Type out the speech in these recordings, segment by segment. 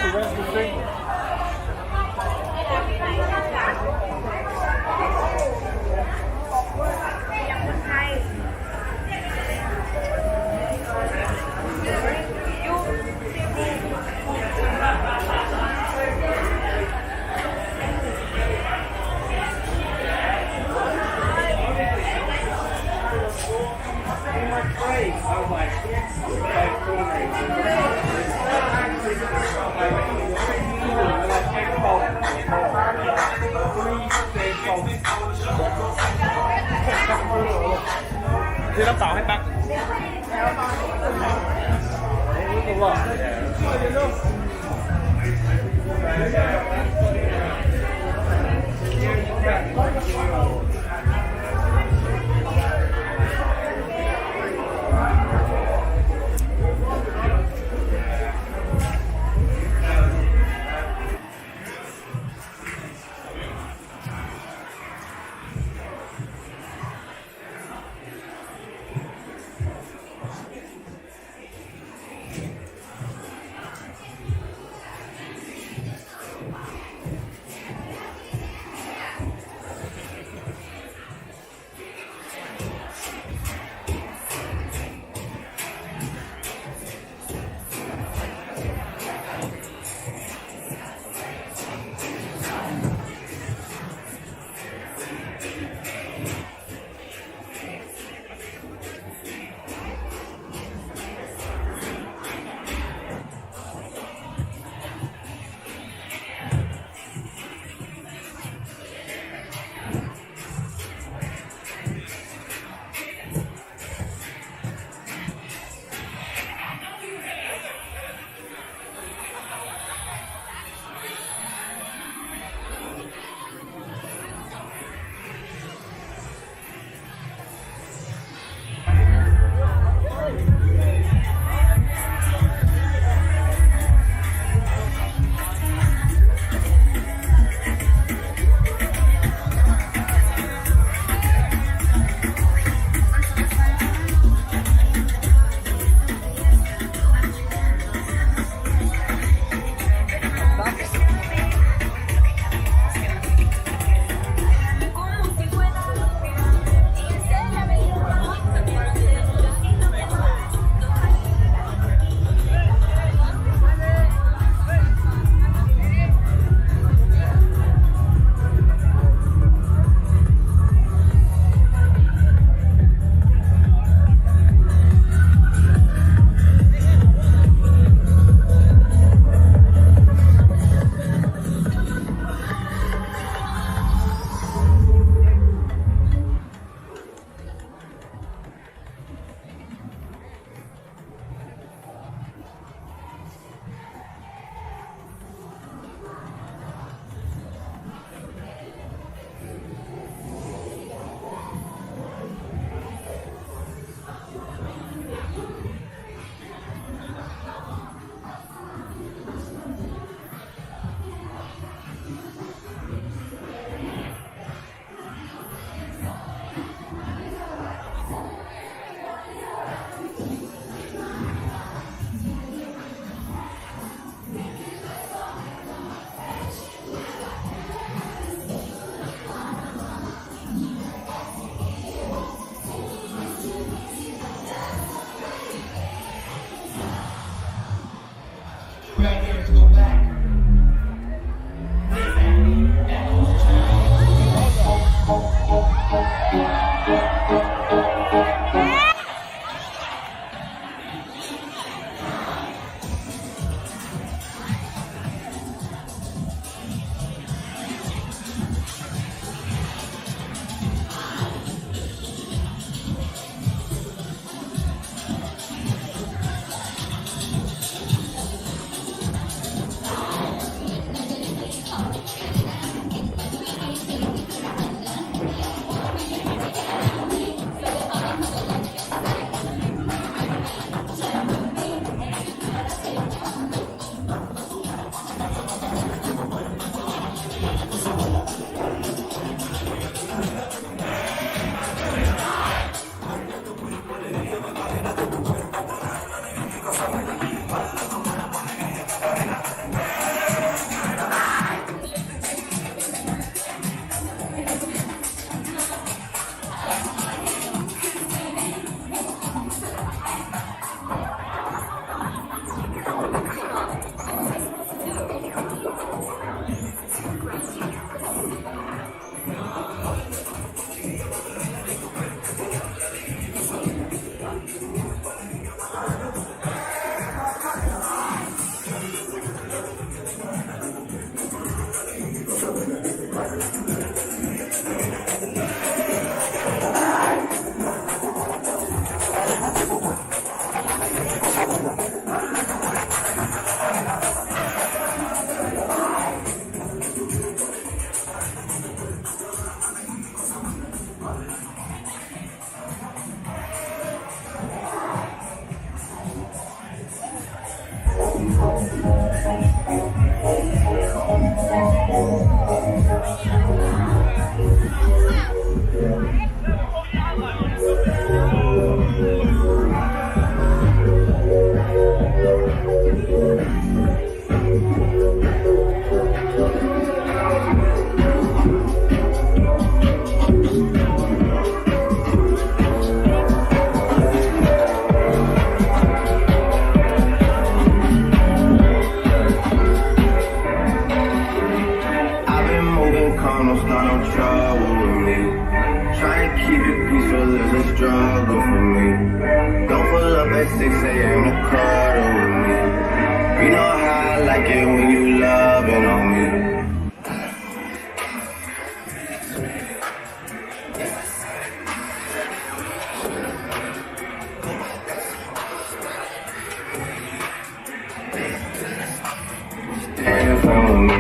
Where's the drink? Đưa đắp tàu hay tắt? Đúng không? at 6 a.m. to cuddle with me. You know how I like it when you loving on me. Stand in front of me.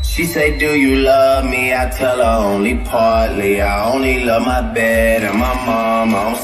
She say, do you love me? I tell her only partly. I only love my bed and my mama.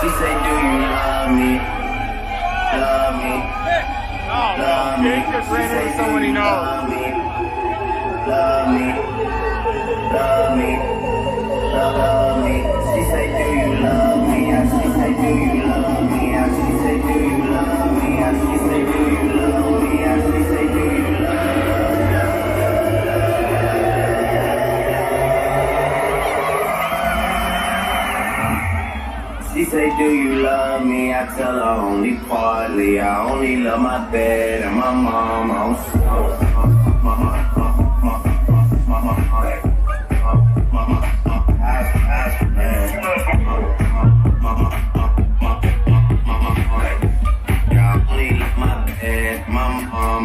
She say, do you love me? Love me. Love me. Jake just ran into someone he knows. Love me. Love me. Love me. Love me. She say, do you love me? She say, do you love me? She say, do you love me? She say, do you love me? She say, do you love me? She say, do you love me? I tell her only partly. I only love my bed and my mama. Yeah, I only love my bed, my mom.